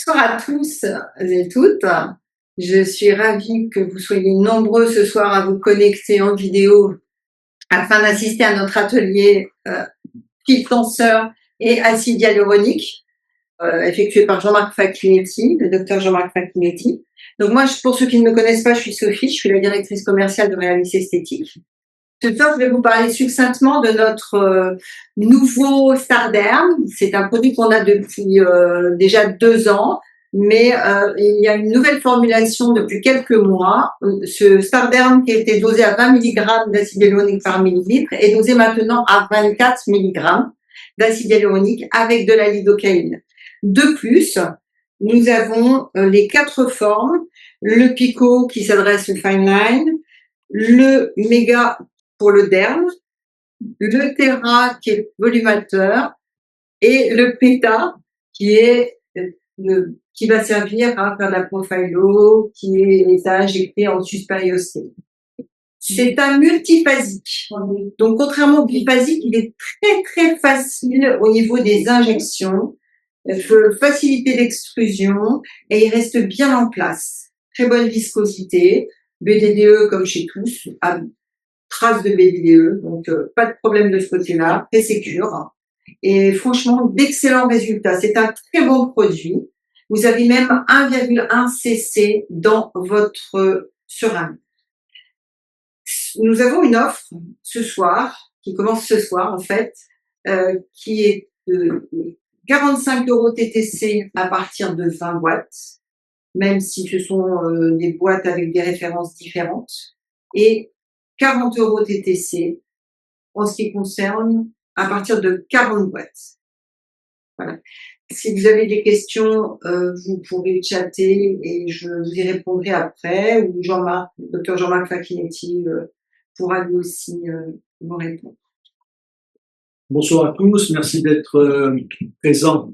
Bonsoir à tous et toutes. Je suis ravie que vous soyez nombreux ce soir à vous connecter en vidéo afin d'assister à notre atelier fil tenseur et acide hyaluronique effectué par Jean-Marc Facchinetti, le docteur Jean-Marc Facchinetti. Donc moi, pour ceux qui ne me connaissent pas, je suis Sophie, je suis la directrice commerciale de Realis Esthétique. Ce soir, je vais vous parler succinctement de notre nouveau Starderm. C'est un produit qu'on a depuis déjà 2 ans, mais il y a une nouvelle formulation depuis quelques mois. Ce Starderm qui était dosé à 20 mg d'acide hyaluronique par millilitre est dosé maintenant à 24 mg d'acide hyaluronique avec de la lidocaïne. De plus, nous avons les 4 formes, le Pico qui s'adresse au fine line, le Méga pour le derme, le Terra qui est volumateur et le Péta qui est qui va servir à faire de la profilo, qui est à injecter en suspériosté. C'est un multiphasique. Donc, contrairement au biphasique, il est très, très facile au niveau des injections. Il peut faciliter l'extrusion et il reste bien en place. Très bonne viscosité. BDDE comme chez tous, traces de BDDE, donc pas de problème de ce côté-là, très sécure. Et franchement, d'excellents résultats. C'est un très bon produit. Vous avez même 1,1 cc dans votre seringue. Nous avons une offre ce soir, qui commence ce soir en fait, qui est de 45 € TTC à partir de 20 boîtes, même si ce sont des boîtes avec des références différentes, et 40 € TTC en ce qui concerne à partir de 40 boîtes. Voilà. Si vous avez des questions, vous pouvez chatter et je vous y répondrai après, ou Jean-Marc, le docteur Jean-Marc Facchinetti pourra lui aussi vous répondre. Bonsoir à tous, merci d'être présents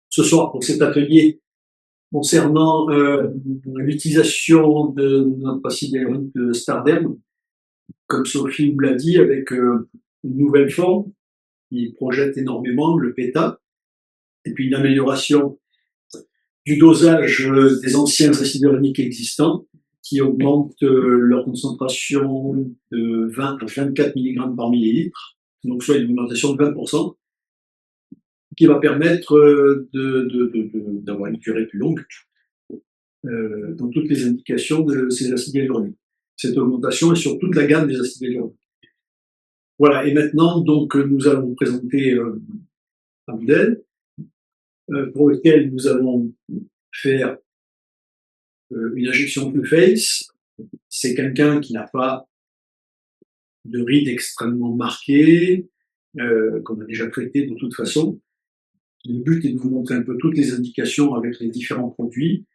ce soir pour cet atelier concernant l'utilisation de notre acide hyaluronique de Starderm, comme Sophie vous l'a dit, avec une nouvelle forme qui projette énormément, le Péta, et puis une amélioration du dosage des anciens acides hyaluroniques existants qui augmentent leur concentration de 20 à 24 mg par millilitre, donc soit une augmentation de 20%, qui va permettre d'avoir une durée plus longue dans toutes les indications de ces acides hyaluroniques. Cette augmentation est sur toute la gamme des acides hyaluroniques. Voilà, et maintenant, donc, nous allons vous présenter un modèle pour lequel nous allons faire une injection Full Face. C'est quelqu'un qui n'a pas de rides extrêmement marquées, qu'on a déjà traité de toute façon. Le but est de vous montrer un peu toutes les indications avec les différents produits.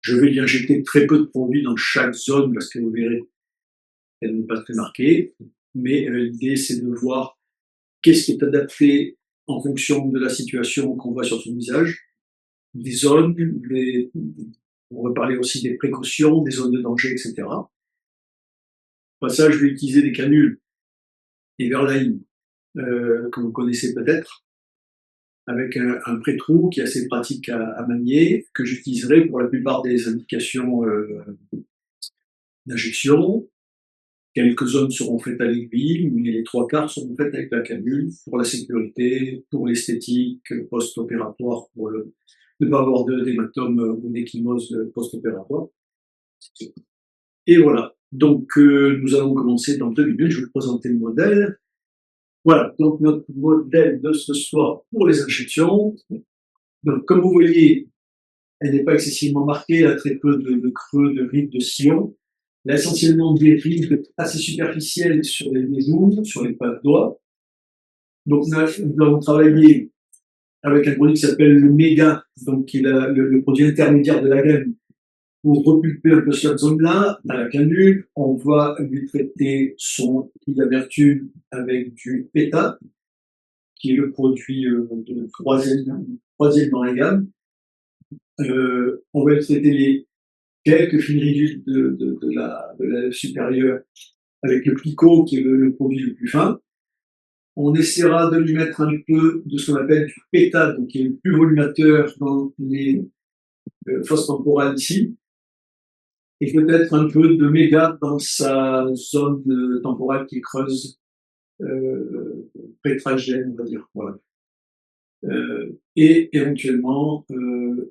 Je vais y injecter très peu de produits dans chaque zone parce que vous verrez, elle n'est pas très marquée. Mais l'idée, c'est de voir qu'est-ce qui est adapté en fonction de la situation qu'on voit sur son visage, des zones, on va parler aussi des précautions, des zones de danger, etc. Pour ça, je vais utiliser des canules Everline que vous connaissez peut-être, avec un pré-trou qui est assez pratique à manier, que j'utiliserai pour la plupart des indications d'injection. Quelques zones seront faites à l'aiguille, mais les 3/4 seront faites avec la canule pour la sécurité, pour l'esthétique post-opératoire, pour ne pas avoir d'hématome ou d'échymose post-opératoire. Et voilà. Donc, nous allons commencer dans 2 minutes. Je vais vous présenter le modèle. Voilà. Donc, notre modèle de ce soir pour les injections. Donc, comme vous voyez, elle n'est pas excessivement marquée. Elle a très peu de creux, de rides, de sillons. Elle a essentiellement des rides assez superficielles sur les genoux, sur les pas de doigts. Donc, nous allons travailler avec un produit qui s'appelle le Méga, donc qui est le produit intermédiaire de la gamme. Pour repulper un peu cette zone-là, à la canule, on va lui traiter son d'amertume avec du Péta, qui est le produit troisième dans la gamme. On va lui traiter les quelques fils ridules de la supérieure avec le Pico, qui est le produit le plus fin. On essaiera de lui mettre un peu de ce qu'on appelle du péta, donc qui est le plus volumateur dans les fosses temporales ici, et peut-être un peu de méga dans sa zone temporale qui creuse pétragène, on va dire. Voilà. Et éventuellement,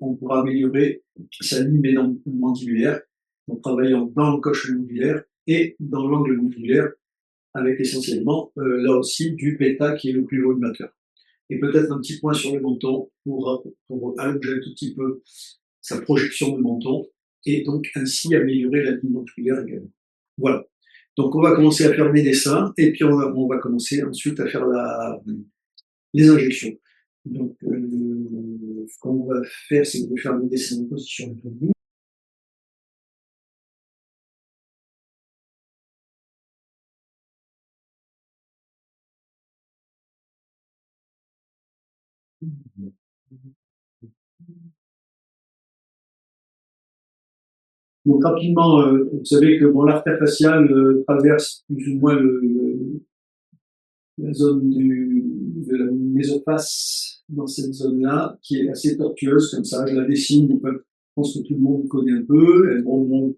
on pourra améliorer sa ligne mandibulaire en travaillant dans le coche mandibulaire et dans l'angle mandibulaire, avec essentiellement, là aussi, du péta qui est le plus volumateur. Et peut-être un petit point sur le menton pour allonger un tout petit peu sa projection de menton et donc ainsi améliorer la ligne mandibulaire également. Voilà. Donc on va commencer à faire des dessins et puis on va commencer ensuite à faire les injections. Donc ce qu'on va faire, c'est de faire le dessin en position de Donc rapidement, vous savez que bon, l'artère faciale traverse plus ou moins la zone de la mésoface dans cette zone-là, qui est assez tortueuse comme ça. Je la dessine, je pense que tout le monde connaît un peu. Elle remonte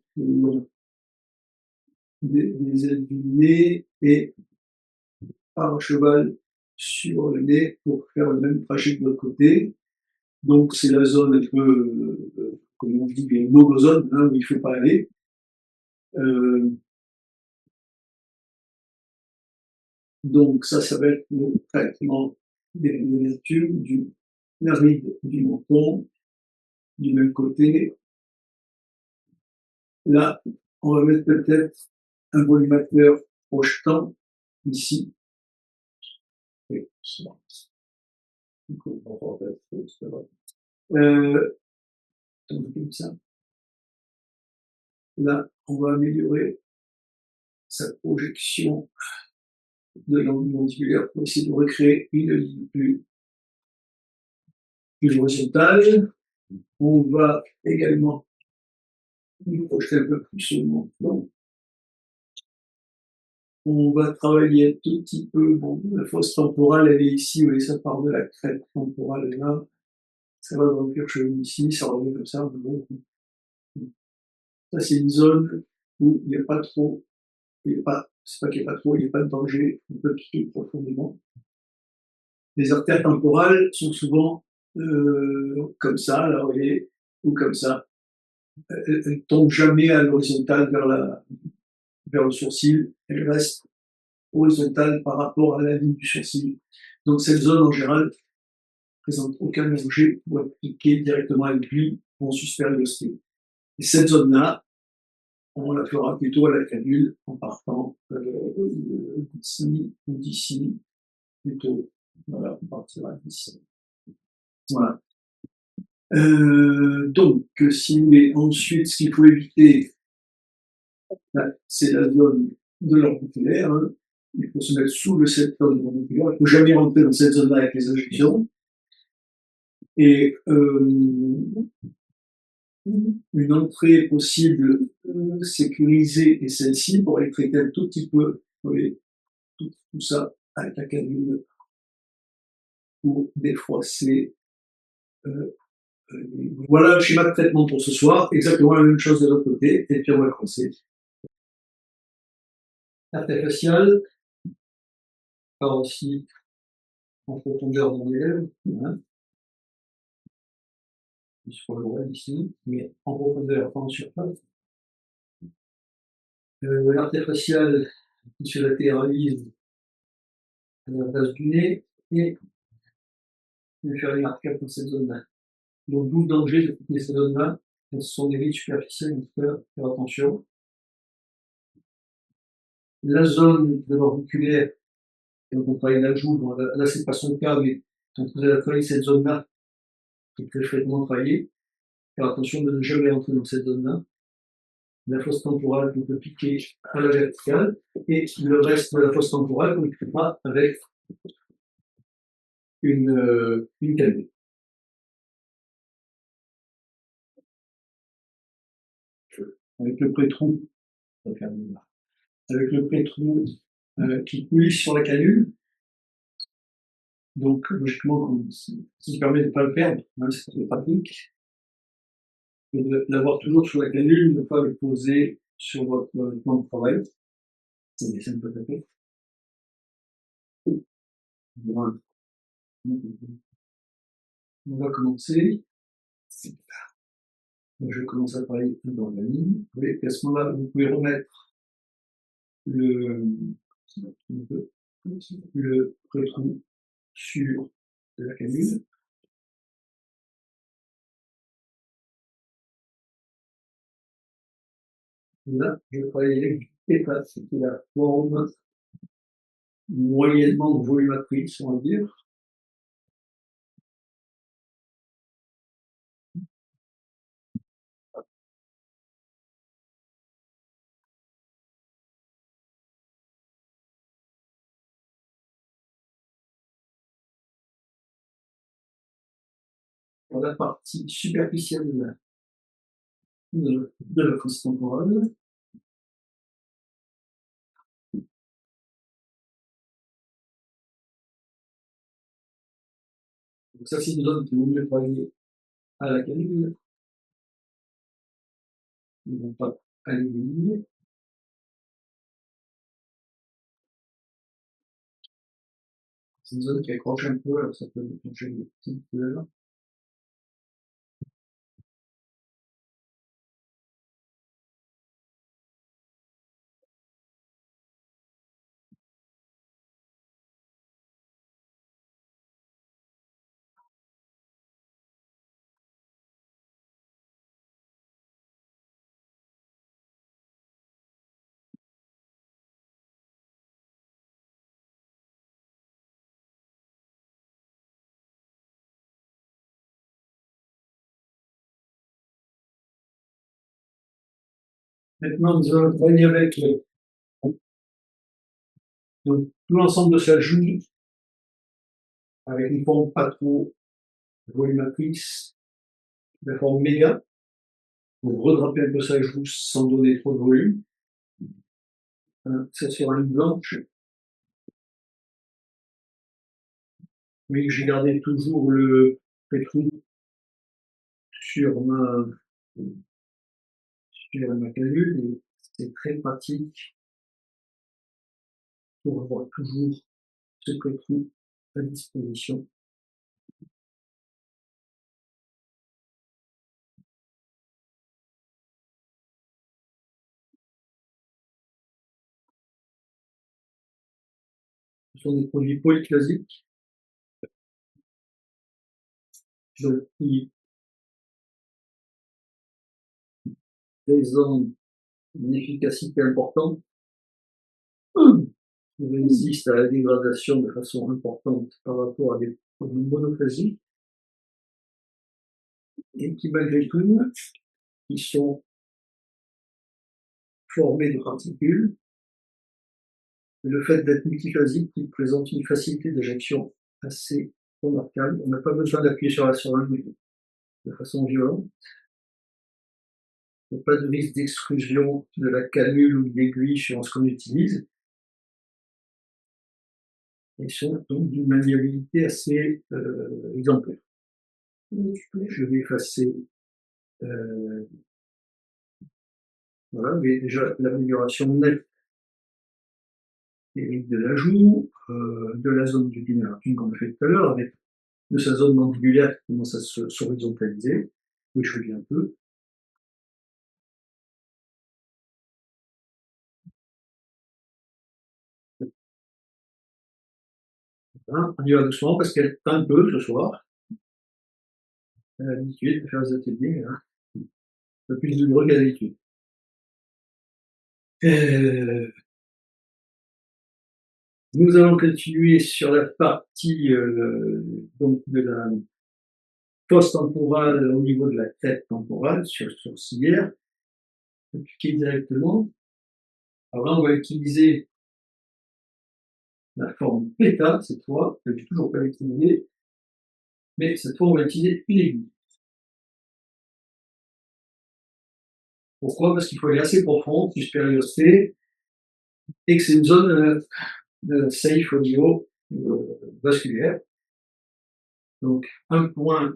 des ailes du nez et par un cheval sur le nez pour faire le même trajet de l'autre côté. Donc c'est la zone un peu, comme on dit, les no-go zones, hein, où il ne faut pas aller. Donc ça va être le traitement des vertus du naride du menton, du même côté. Là, on va mettre peut-être un volumateur projetant ici. Oui, c'est bon. Comme ça. Là, on va améliorer sa projection de l'angle mandibulaire pour essayer de recréer une ligne plus horizontale. On va également projeter un peu plus le menton. On va travailler un tout petit peu, bon, la fosse temporale, elle est ici, vous voyez, ça part de la crête temporale là, ça va dans le cuir chevelu ici, ça revient comme ça. Bon. Ça, c'est une zone où il n'y a pas trop, c'est pas qu'il n'y a pas trop, il n'y a pas de danger, on peut piquer profondément. Les artères temporales sont souvent comme ça, là, vous voyez, ou comme ça. Elles ne tombent jamais à l'horizontale vers le sourcil, elles restent horizontales par rapport à la ligne du sourcil. Donc cette zone, en général, ne présente aucun danger pour appliquer directement avec lui ou en suspériorité. Et cette zone-là, on la fera plutôt à la canule en partant d'ici ou d'ici, plutôt. Voilà, on partira d'ici. Voilà. Donc, si vous voulez, ensuite, ce qu'il faut éviter, c'est la zone de l'orbiculaire. Hein. Il faut se mettre sous le septum orbiculaire. Il ne faut jamais rentrer dans cette zone-là avec les injections. Et une entrée possible sécurisée et celle-ci pour aller traiter un tout petit peu, oui, tout ça avec la canule pour défroisser. Voilà le schéma de traitement pour ce soir, exactement la même chose de l'autre côté, et puis on va commencer. L'artère faciale, part aussi en profondeur dans les lèvres, hein. Sur le droit ici, mais en profondeur, pas en surface. L'artère faciale qui se latéralise à la base du nez et de faire les marquages dans cette zone-là. Donc, d'où le danger de couper ces zones-là. Ce sont des rides superficielles, donc il faut faire attention. La zone de l'orbiculaire, donc on travaille la joue, bon, là c'est pas son cas, mais quand vous allez travailler cette zone-là, qui est très fréquemment travaillée, faire attention de ne jamais entrer dans cette zone-là. La fosse temporale qu'on peut piquer à la verticale, et le reste de la fosse temporale qu'on piquera avec une canule. Avec le pré-trou, avec le pré-trou qui coule sur la canule, Donc, logiquement, ça permet de ne pas le perdre, hein, c'est très pratique. Et de l'avoir toujours sur la canule, ne pas le poser sur votre plan de travail. C'est simple à fait. Voilà. On va commencer. Je commence à travailler dans la ligne. Et à ce moment-là, vous pouvez remettre le retrou sur la canule. Là, je travaille avec du pétate, c'est la forme moyennement volumatrice, on va dire. Pour la partie superficielle de la fosse temporale. Donc ça, c'est une zone qui vaut mieux travailler à la canule. Ils ne vont pas aller les lignes. C'est une zone qui accroche un peu, alors ça peut déclencher des petites couleurs. Maintenant, nous allons travailler avec donc, tout l'ensemble de sa joue, avec une forme pas trop volumatrice, la forme méga, pour redraper un peu sa joue sans donner trop de volume. Ça sera une blanche. Mais j'ai gardé toujours le pétrou sur ma canule et c'est très pratique pour avoir toujours ce pétrou à disposition. Ce sont des produits polyclasiques qui présentent une efficacité importante, qui résistent à la dégradation de façon importante par rapport à des produits monoclasiques et qui, malgré tout, qui sont formés de particules. Le fait d'être multiphasique, qui présente une facilité d'éjection assez remarquable. On n'a pas besoin d'appuyer sur la seringue de façon violente. Il n'y a pas de risque d'extrusion de la canule ou de l'aiguille sur ce qu'on utilise. Ils sont donc d'une maniabilité assez exemplaire. Je vais effacer. Voilà, vous voyez déjà l'amélioration nette de la joue, de la zone du pinard qu'on a fait tout à l'heure, avec de sa zone mandibulaire qui commence à s'horizontaliser. Oui, je fais un peu. Hein, on y va doucement parce qu'elle est un peu ce soir. Elle a l'habitude de faire des ateliers, hein. Un peu plus douloureux qu'à l'habitude. Nous allons continuer sur la partie donc de la fosse temporale au niveau de la crête temporale sur sourcilière, appliquer directement. Alors là, on va utiliser la forme pétale cette fois, que j'ai toujours pas utilisée, mais cette fois on va utiliser une aiguille. Pourquoi? Parce qu'il faut aller assez profond, plus périostée, et que c'est une zone safe au niveau vasculaire. Donc, un point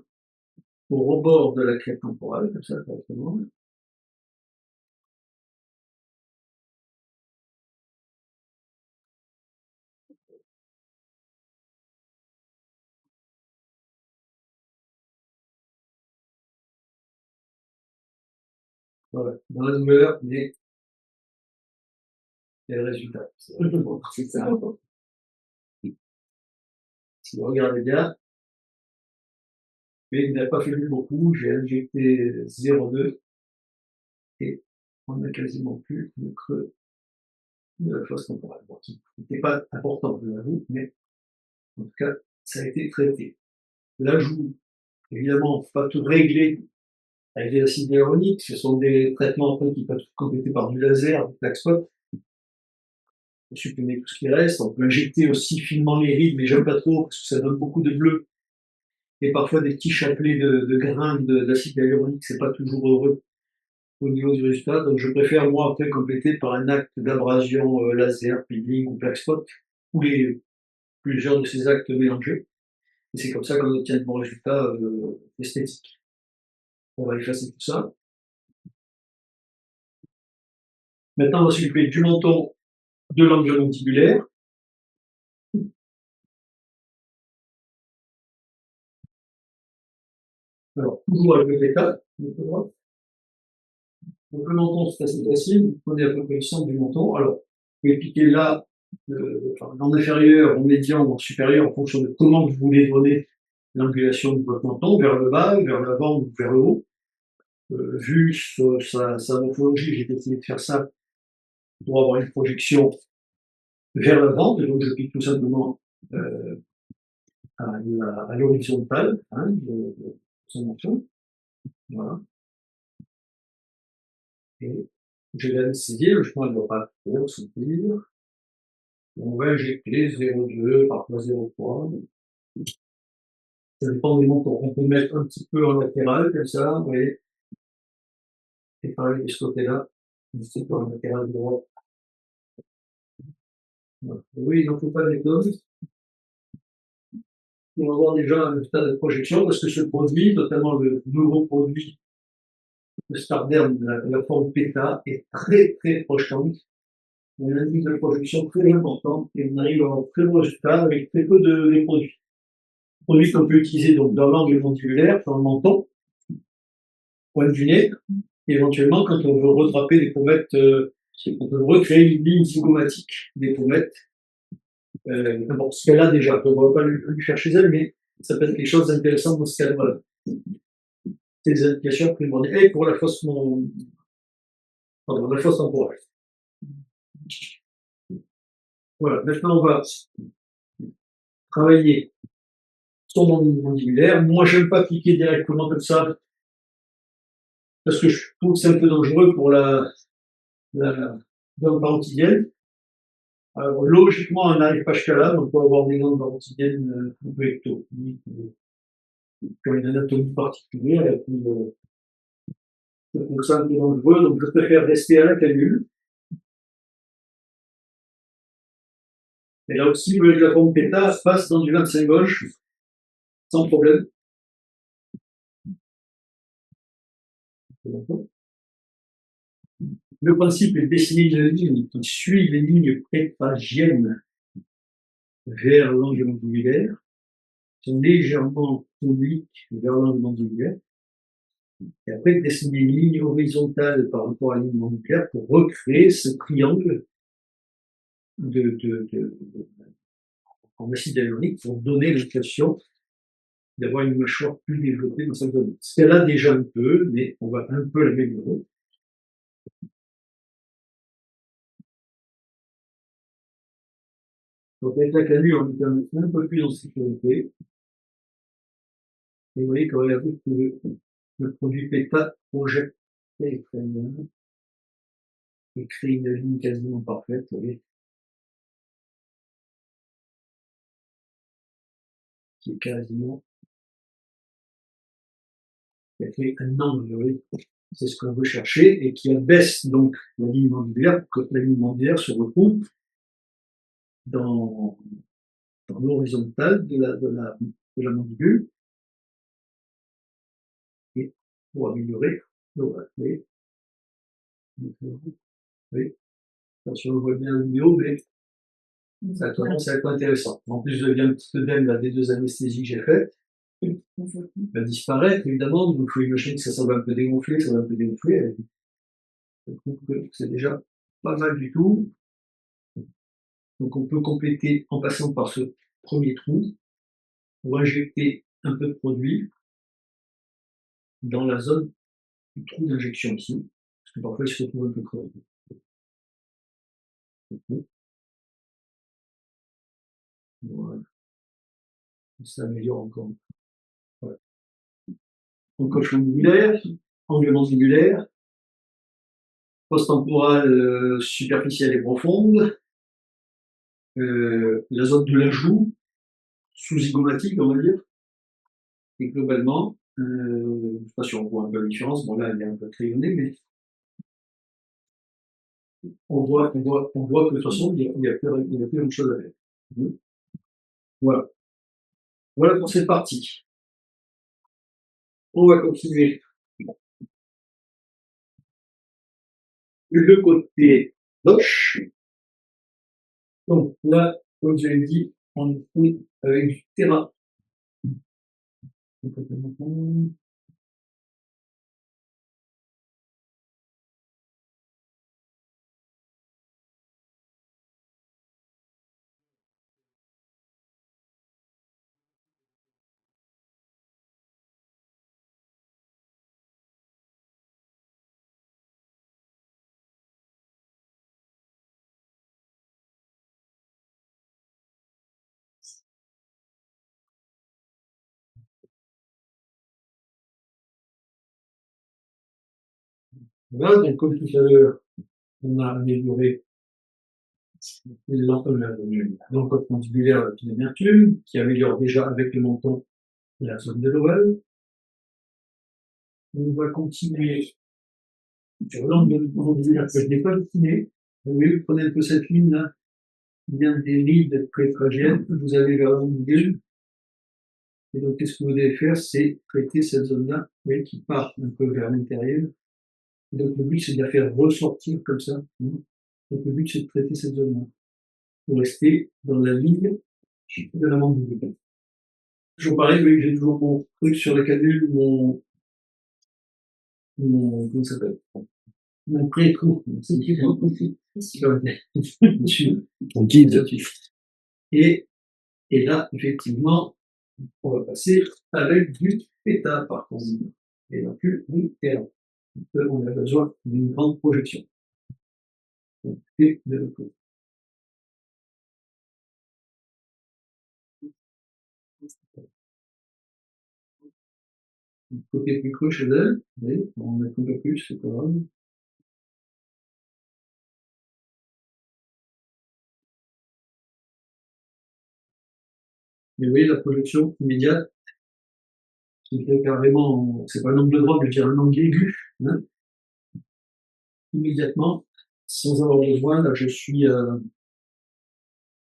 au rebord de la crête temporale, comme ça, directement. Voilà, dans la douleur, mais il y a le résultat. C'est ça. Si vous regardez bien, mais il n'a pas fallu beaucoup, j'ai injecté 0,2 et on n'a quasiment plus le creux de la fosse temporale. Bon, qui n'était pas important, je l'avoue, mais en tout cas, ça a été traité. L'ajout, évidemment, pas tout régler avec des acides hyaluroniques, ce sont des traitements après qui peuvent être complétés par du laser, du plaque spot, pour supprimer tout ce qui reste. On peut injecter aussi finement les rides, mais j'aime pas trop parce que ça donne beaucoup de bleu. Et parfois des petits chapelets de grains d'acide hyaluronique, c'est pas toujours heureux au niveau du résultat. Donc je préfère moi après compléter par un acte d'abrasion laser, peeling ou plaque spot, ou plusieurs de ces actes mélangés. Et c'est comme ça qu'on obtient de bons résultats esthétiques. On va effacer tout ça. Maintenant, on va s'occuper du menton, de l'angle mandibulaire. Alors, toujours avec le θ, donc le menton, c'est assez facile. Vous prenez à peu près le centre du menton. Alors, vous pouvez piquer là, en inférieur, en médian ou en supérieur, en fonction de comment vous voulez donner l'angulation de votre menton, vers le bas, vers l'avant ou vers le haut. Vu sa morphologie, j'ai décidé de faire ça pour avoir une projection vers l'avant, et donc je pique tout simplement à l'horizontale de son menton. Voilà. Et je vais anesthésier, le chemin ne doit pas trop s'ouvrir. On va injecter 0,2, parfois 0,3. Ça dépend des montants. On peut mettre un petit peu en latéral, comme ça, vous voyez. Et pareil de ce côté-là, un petit peu en latéral droit. Voilà. Et oui, il n'en faut pas des tonnes. On va voir déjà un stade de projection, parce que ce produit, notamment le nouveau produit de Starderm, la forme PETA, est très très projetante. On a une de projection très importante et on arrive à avoir très beaux résultats avec très peu de produits. Produits qu'on peut utiliser donc dans l'angle mandibulaire, dans le menton, point du nez, et éventuellement quand on veut retraper des pommettes, on peut recréer une ligne zygomatique des pommettes, n'importe ce qu'elle a déjà. On ne va pas lui faire chez elle, mais ça peut être quelque chose d'intéressant dans ce cadre-là. C'est des indications primordiales. Et pour la fosse temporale. Voilà, maintenant on va travailler son mandibulaire. Moi, je n'aime pas piquer directement comme ça, parce que je trouve que c'est un peu dangereux pour la glande parotidienne. Alors, logiquement, on n'arrive pas jusqu'à là, donc on peut avoir des glandes parotidiennes un peu ectopiques, qui ont une anatomie particulière, et puis donc c'est un peu dangereux, donc je préfère rester à la canule. Et là aussi, le forme PETA passe dans du 25 gauche, sans problème. Le principe est de dessiner une ligne qui suit les lignes pétagiennes vers l'angle mandibulaire, sont légèrement obliques vers l'angle mandibulaire, et après dessiner une ligne horizontale par rapport à la ligne mandibulaire pour recréer ce triangle en acide hyaluronique pour donner l'impression d'avoir une mâchoire plus développée dans sa zone. Ce qu'elle a déjà un peu, mais on va un peu l'améliorer. Donc avec la canule, on est un peu plus en sécurité. Et vous voyez que le produit PETA projette très bien et crée une ligne quasiment parfaite. Vous voyez, qui est quasiment, qui a fait un angle, vous voyez. C'est ce qu'on veut chercher et qui abaisse donc la ligne mandibulaire pour que la ligne mandibulaire se retrouve dans l'horizontale de la mandibule pour améliorer. Donc, oui. Oui. Si on voit bien la vidéo, mais ça commence à être intéressant. En plus, je viens un petit peu d'elle, des 2 anesthésies que j'ai faites. Elle va disparaître, évidemment, donc il faut imaginer que ça va un peu dégonfler, ça va un peu dégonfler. Je trouve que c'est déjà pas mal du tout. Donc on peut compléter en passant par ce premier trou pour injecter un peu de produit dans la zone du trou d'injection ici, parce que parfois il se retrouve un peu creux. Voilà. Ça améliore encore. Voilà. Encoche mandibulaire, angle mandibulaire, post-temporale superficielle et profonde, la zone de la joue, sous-zygomatique, on va dire, et globalement, je ne sais pas si on voit un peu la différence, bon là elle est un peu crayonnée, mais on voit que de toute façon il y a plus grand chose à faire. Voilà. Voilà pour cette partie. On va continuer. Le côté gauche. Donc là, comme je l'ai dit, on est avec du terrain. Voilà, donc comme tout à l'heure, on a amélioré l'encoche mandibulaire de l'amertume, qui améliore déjà avec le menton la zone de l'ovale. On va continuer sur l'angle mandibulaire que je n'ai pas dessiné. Oui, vous prenez un peu cette ligne là, il y a des rides prétragiennes, vous allez vers la mandibule. Et donc, qu'est-ce que vous devez faire? C'est traiter cette zone-là, oui, qui part un peu vers l'intérieur. Et donc, le but, c'est de la faire ressortir comme ça. Donc, le but, c'est de traiter cette zone-là. Pour rester dans la ligne de la mandibule. Toujours pareil, oui, j'ai toujours mon truc sur la canule, comment ça s'appelle? Mon pré-trou. Mon guide. Et là, effectivement, on va passer avec du pétard, par contre. Et non plus du terre. On a besoin d'une grande projection. Donc, et de l'autre côté. Côté plus creux chez elle, oui, on met un peu plus, c'est pas grave. Mais vous voyez la projection immédiate, qui fait carrément, c'est pas un angle droit, mais je dirais un angle aigu, hein, immédiatement, sans avoir besoin, là je suis à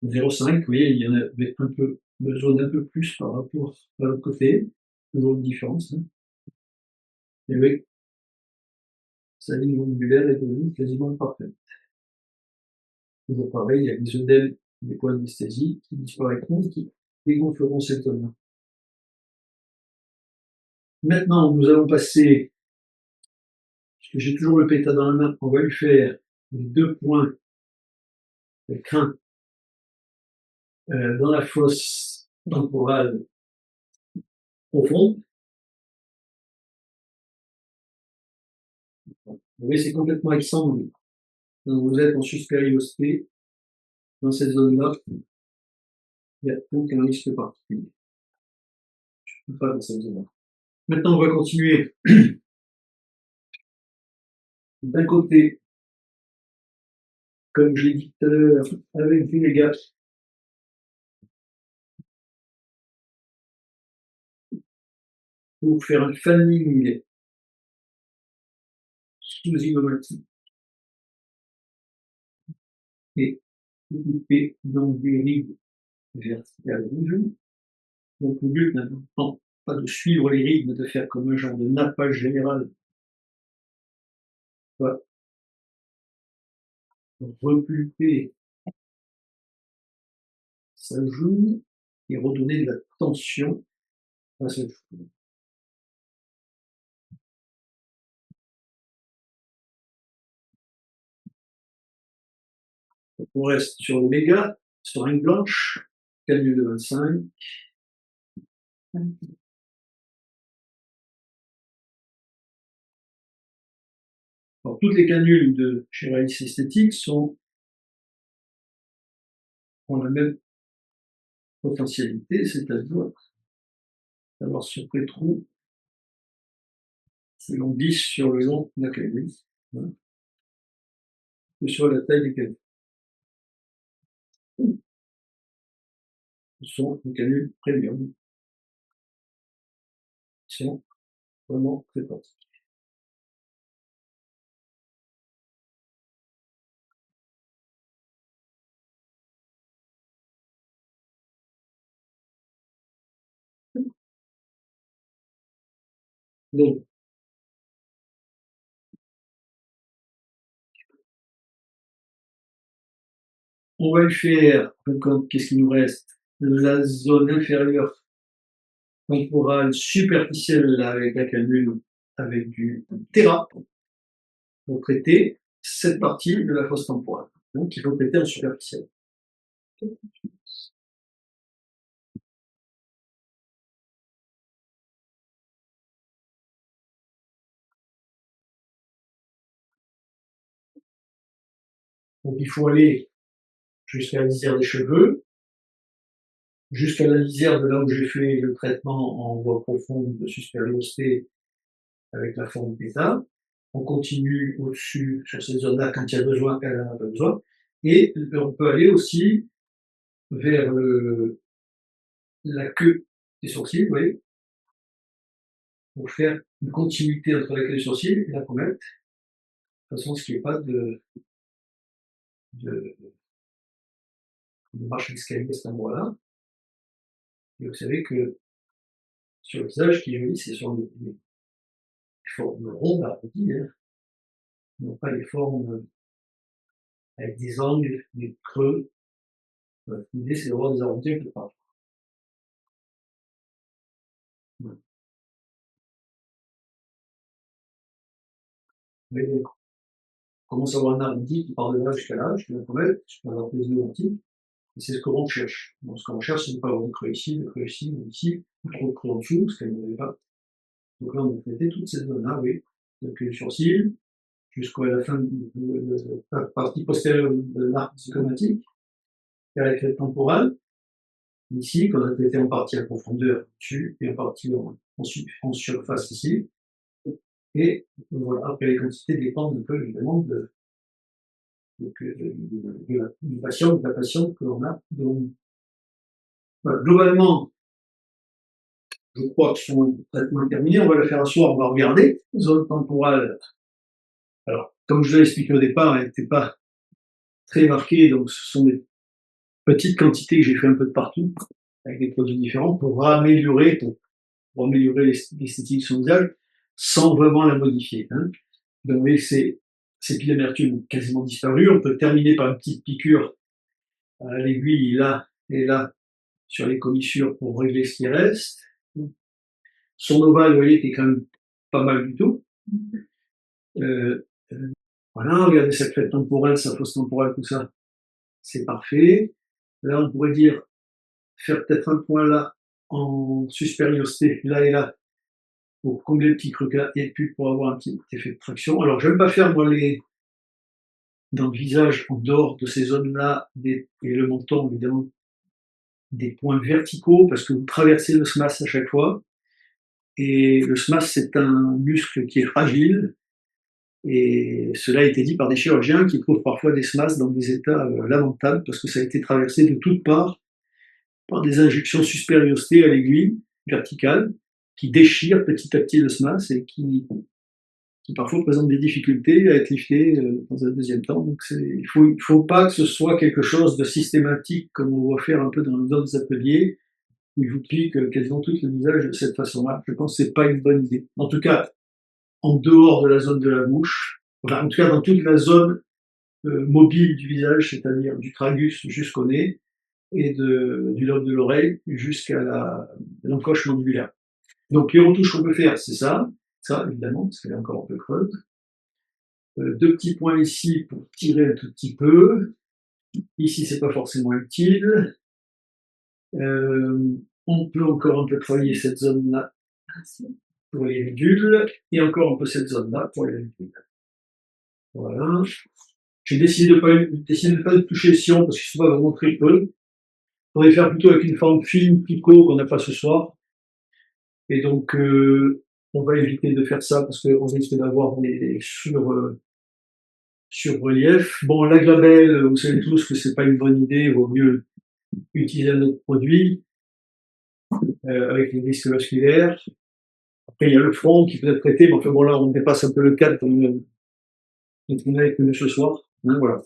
0,5, vous voyez, il y en avait un peu besoin d'un peu plus par rapport à l'autre côté, toujours une différence. Hein. Et oui, sa ligne angulaire est devenue quasiment parfaite. Toujours pareil, il y a les œdèmes des points d'anesthésie qui disparaîtront, qui dégonfleront cette zone-là. Maintenant, nous allons passer, puisque j'ai toujours le pétard dans la main, on va lui faire les 2 points de crins dans la fosse temporale profonde. Vous voyez, c'est complètement exsangue. Donc vous êtes en suspériosité, dans cette zone-là, il n'y a aucun risque particulier. Je ne peux pas dans cette zone-là. Maintenant, on va continuer. D'un côté, comme je l'ai dit tout à l'heure, avec du légat, pour faire un fanning sous-zygomatique et couper donc des rides verticales du genou. Donc le but maintenant, pas de suivre les rythmes, de faire comme un genre de nappage général. Voilà. Repulper sa joue et redonner de la tension à cette joue. Donc on reste sur le méga, seringue blanche, canule de 25. Alors, toutes les canules de chez Raïs Esthétique ont la même potentialité, c'est-à-dire d'avoir sur les trous que l'on glisse sur le long de la canule, hein, que sur la taille des canules. Ce sont des canules premium. Qui sont vraiment très pratiques. Donc, on va le faire, qu'est-ce qu'il nous reste? La zone inférieure temporale superficielle avec la canule, avec du Terra, pour traiter cette partie de la fosse temporale. Donc, il faut traiter en superficielle. Donc, il faut aller jusqu'à la lisière des cheveux, jusqu'à la lisière de là où j'ai fait le traitement en voie profonde de suspériorité avec la forme bêta. On continue au-dessus sur ces zones-là quand il y a besoin, quand il n'y en a pas besoin. Et on peut aller aussi vers la queue des sourcils, vous voyez, pour faire une continuité entre la queue des sourcils et la pommette, de façon à ce qu'il n'y ait pas de marche d'escalier à cet endroit-là. Et vous savez que sur le visage, ce qui est joli, c'est sur les formes rondes, arrondies, hein, non pas les formes avec des angles, des creux. L'idée, c'est d'avoir des arrondis un peu partout. Voilà. Mais on commence à avoir un arrondi qui part de là jusqu'à là, jusqu'à la pommette, jusqu'à la prise de lentilles. Et c'est ce que l'on cherche. Donc, ce qu'on cherche, c'est de ne pas avoir de creux ici, ou ici, ou trop de creux en dessous, parce qu'elle ne l'avait pas. Donc là, on a traité toute cette zone-là, oui. Donc, le sourcil, jusqu'à la fin de la partie postérieure de l'arc psychomatique, et la crête temporale, ici, qu'on a traité en partie à profondeur dessus, et en partie en surface ici. Et voilà, après les quantités dépendent un peu évidemment du patient ou de la patiente que l'on a. Donc, voilà, globalement, je crois que son traitement est terminé. On va le faire un soir, on va regarder. Zone temporale. Alors, comme je l'ai expliqué au départ, elle n'était pas très marquée, donc ce sont des petites quantités que j'ai fait un peu de partout, avec des produits différents, pour améliorer l'esthétique de son visage, sans vraiment la modifier. Hein. Donc, vous voyez, ces piles d'amertume ont quasiment disparu. On peut terminer par une petite piqûre à l'aiguille, là et là, sur les commissures pour régler ce qui reste. Son ovale, vous voyez, qui est quand même pas mal du tout. Voilà, regardez cette crête temporelle, sa fosse temporelle, tout ça. C'est parfait. Là, on pourrait dire, faire peut-être un point là, en suspériorité, là et là, pour combler le petit creux et puis pour avoir un petit effet de traction. Alors, je ne vais pas faire, moi, dans le visage, en dehors de ces zones-là, et le menton, évidemment, des points verticaux, parce que vous traversez le SMAS à chaque fois. Et le SMAS, c'est un muscle qui est fragile. Et cela a été dit par des chirurgiens qui trouvent parfois des SMAS dans des états lamentables, parce que ça a été traversé de toutes parts par des injections suspériorité à l'aiguille verticale, qui déchirent petit à petit le SMAS et qui parfois présentent des difficultés à être lifté dans un deuxième temps. Donc il faut pas que ce soit quelque chose de systématique comme on va faire un peu dans d'autres ateliers, où il vous pique quasiment tout le visage de cette façon-là. Je pense que c'est pas une bonne idée. En tout cas, en dehors de la zone de la bouche, enfin, en tout cas dans toute la zone mobile du visage, c'est-à-dire du tragus jusqu'au nez et du lobe de l'oreille jusqu'à l'encoche mandibulaire. Donc les retouches qu'on peut faire, c'est ça évidemment, parce qu'elle est encore un peu creuse. Deux petits points ici pour tirer un tout petit peu. Ici, c'est pas forcément utile. On peut encore un peu travailler cette zone-là pour les ridules, et encore un peu cette zone-là pour les ridules. Voilà. J'ai décidé de pas toucher le sillon parce que c'est pas vraiment très peu. On va faire plutôt avec une forme fine, picot, qu'on n'a pas ce soir. Et donc, on va éviter de faire ça parce qu'on risque d'avoir des sur-reliefs. Bon, la glabelle, vous savez tous que c'est pas une bonne idée, il vaut mieux utiliser un autre produit, avec les risques vasculaires. Après, il y a le front qui peut être traité, mais enfin bon, là, on dépasse un peu le cadre qu'on a avec nous ce soir. Hein, voilà.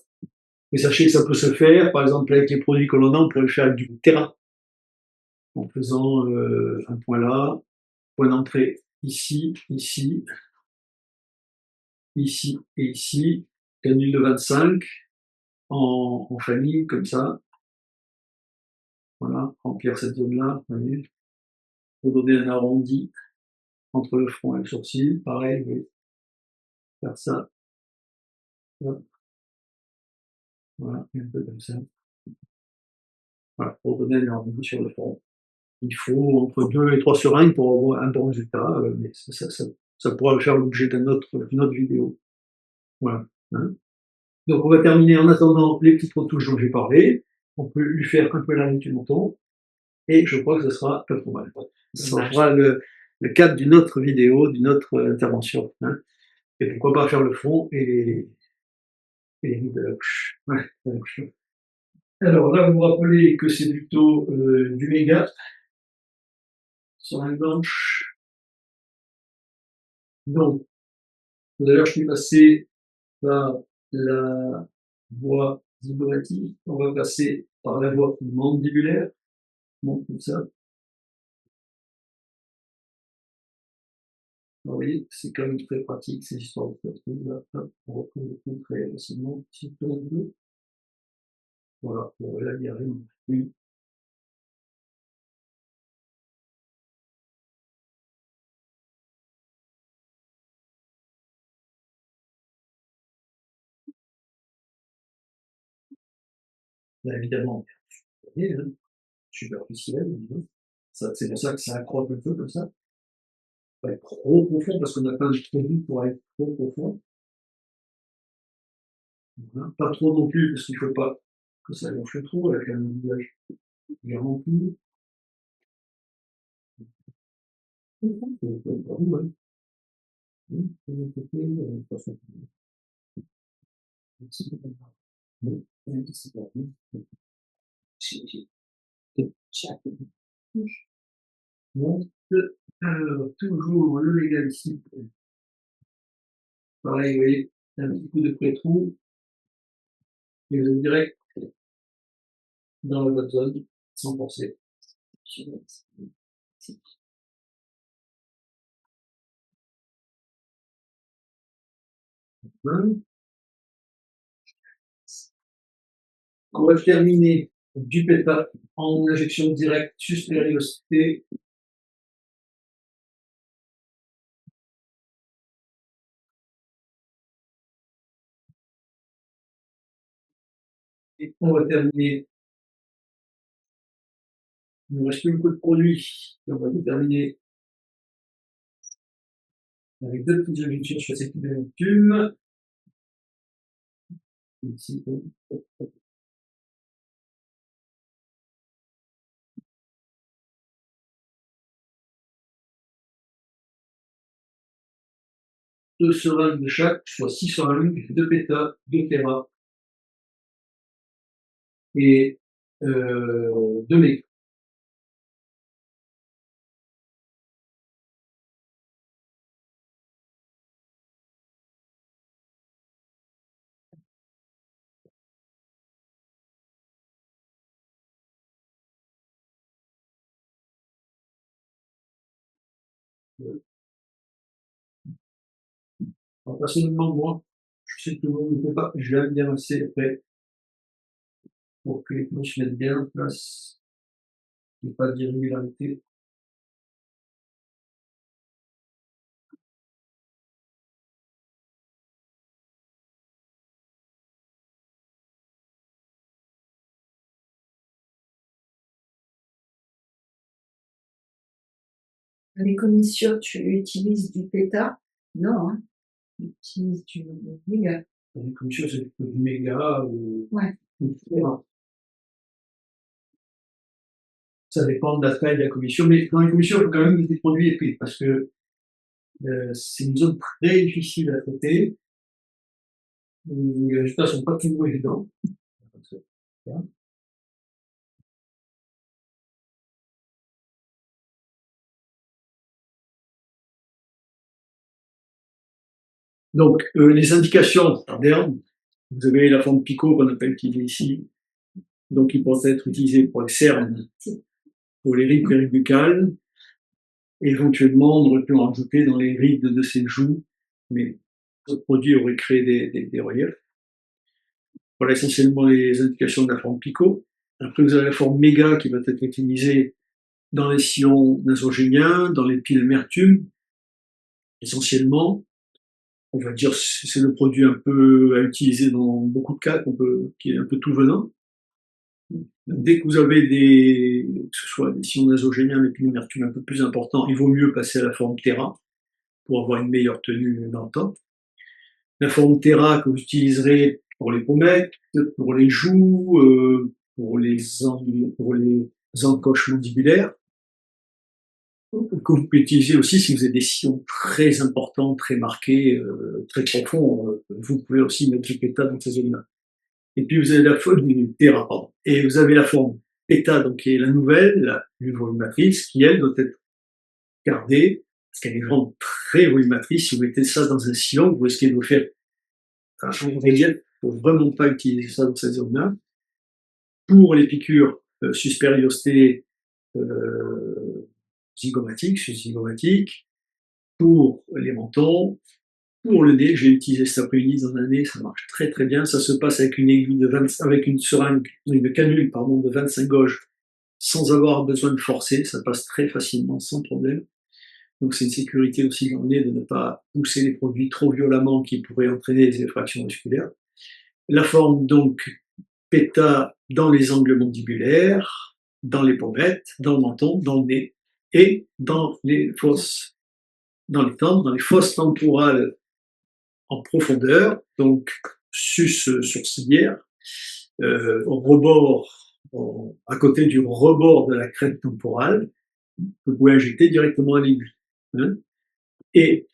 Mais sachez que ça peut se faire, par exemple, avec les produits que l'on a, on peut le faire avec du terrain, en faisant un point là, point d'entrée ici, ici, ici et ici, canule de 25, en famille, comme ça. Voilà, remplir cette zone-là, vous voyez. Pour donner un arrondi entre le front et le sourcil, pareil, vous voyez. Faire ça. Hop. Voilà, et un peu comme ça. Voilà, pour donner un arrondi sur le front. Il faut entre 2 et 3 seringues pour avoir un bon résultat, mais ça pourra faire l'objet d'une autre vidéo. Voilà. Hein. Donc on va terminer en attendant les petites retouches dont j'ai parlé. On peut lui faire un peu la ligne du menton, et je crois que ce sera pas trop mal. Ça fera le cadre d'une autre vidéo, d'une autre intervention. Hein. Et pourquoi pas faire le front et les rides de la bouche. Ouais, de la bouche. Alors là, vous vous rappelez que c'est plutôt du méga sur la blanche. Donc, d'ailleurs, je suis passé par la voie zygomatique, on va passer par la voie mandibulaire, bon, comme ça. Vous voyez, c'est quand même très pratique, ces histoires de retrouver là, hop, on retrouve le coup très facilement, si on veut. Voilà, bon, là, il n'y a rien de plus. Là, évidemment, vous voyez, hein, superficiel, hein. C'est pour ça que ça accroche un peu comme ça. Pas être trop profond parce qu'on n'a pas de produit pour être trop profond. Voilà. Pas trop non plus parce qu'il ne faut pas que ça gonfle trop avec un visage bien rempli. Donc, alors, toujours le légal ici. Pareil, vous voyez, un petit coup de pré-trou, et vous êtes direct dans la bonne zone, sans forcer. On va terminer du pétard en injection directe suspériorité. Et on va terminer. Il ne reste plus beaucoup de produits. On va terminer avec deux petites injections sur cette tubercules. Ici, deux seringues de chaque, soit 6 seringues, deux pétas, deux terras et deux mégas. Alors, personnellement, moi, je sais que vous ne faites pas, je l'aime bien masser après pour que les plombs se mettent bien en place, qu'il n'y ait pas d'irrégularité. Les commissures, tu utilises du PETA? Non, hein. Tu utilises du méga. Les commissions, c'est du méga ou Ouais. différent. Ça dépend de la taille de la commission, mais dans les commissions, il faut quand même des produits épais parce que c'est une zone très difficile à traiter. Les résultats sont pas toujours évidents. Voilà. Donc, les indications modernes, vous avez la forme Picot qu'on appelle qui est ici, donc qui peut être utilisée pour les cernes, pour les rides péribuccales, et éventuellement on aurait pu en rajouter dans les rides de ses joues, mais ce produit aurait créé des reliefs. Voilà essentiellement les indications de la forme Picot. Après, vous avez la forme méga qui va être utilisée dans les sillons nasogéniens, dans les piles amertumes, essentiellement. On va dire c'est le produit un peu à utiliser dans beaucoup de cas, qui est un peu tout venant. Dès que vous avez que ce soit des sillons nasogéniens, des piles amertumes un peu plus importants, il vaut mieux passer à la forme Terra pour avoir une meilleure tenue dans le temps. La forme Terra que vous utiliserez pour les pommettes, pour les joues, pour les encoches mandibulaires, que vous pouvez utiliser aussi si vous avez des sillons très importants, très marqués, très profonds. Vous pouvez aussi mettre du PETA dans ces zones-là. Et puis vous avez la forme du Terra, pardon. Et vous avez la forme PETA, donc qui est la nouvelle, la plus volumatrice, qui elle doit être gardée, parce qu'elle est vraiment très volumatrice. Si vous mettez ça dans un sillon, vous risquez de vous faire un relief. Il ne faut vraiment pas utiliser ça dans cette zone-là. Pour les piqûres suspériostées, zygomatiques, sus-zygomatiques, pour les mentons, pour le nez, j'ai utilisé cet après-midi dans un nez, ça marche très très bien. Ça se passe avec une aiguille avec une seringue, une canule, pardon, de 25 gauges, sans avoir besoin de forcer, ça passe très facilement, sans problème. Donc c'est une sécurité aussi dans le nez de ne pas pousser les produits trop violemment qui pourraient entraîner des effractions musculaires. La forme donc PETA dans les angles mandibulaires, dans les pommettes, dans le menton, dans le nez et dans les fosses, dans les tempes, dans les fosses temporales en profondeur, donc sus-sourcilière, au rebord, à côté du rebord de la crête temporale, que vous pouvez injecter directement à l'aiguille. Hein. Et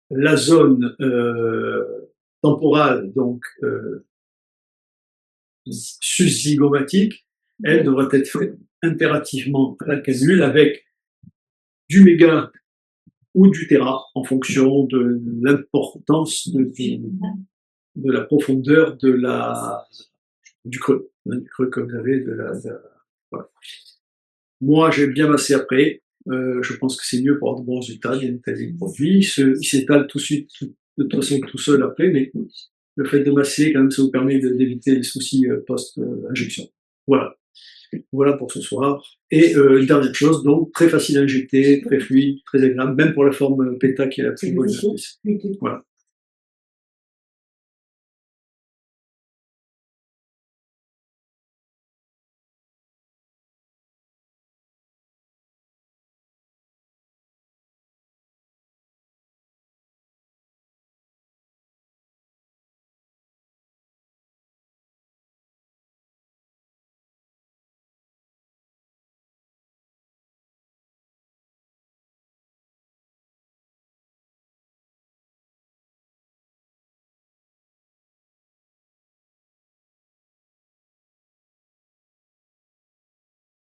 la zone temporale, donc sus-zygomatique, elle devra être faite impérativement à la canule avec du méga ou du Terra en fonction de l'importance de la profondeur du creux que vous avez. Voilà. Moi, j'aime bien masser après. Je pense que c'est mieux pour avoir de bons résultats. Il y a une qualité de produit. Il s'étale tout de suite, de toute façon, tout seul après, mais le fait de masser, quand même, ça vous permet d'éviter les soucis post-injection. Voilà. Voilà pour ce soir. Et une dernière chose, donc très facile à injecter, très fluide, très agréable, même pour la forme PETA qui est la plus bonne. Voilà.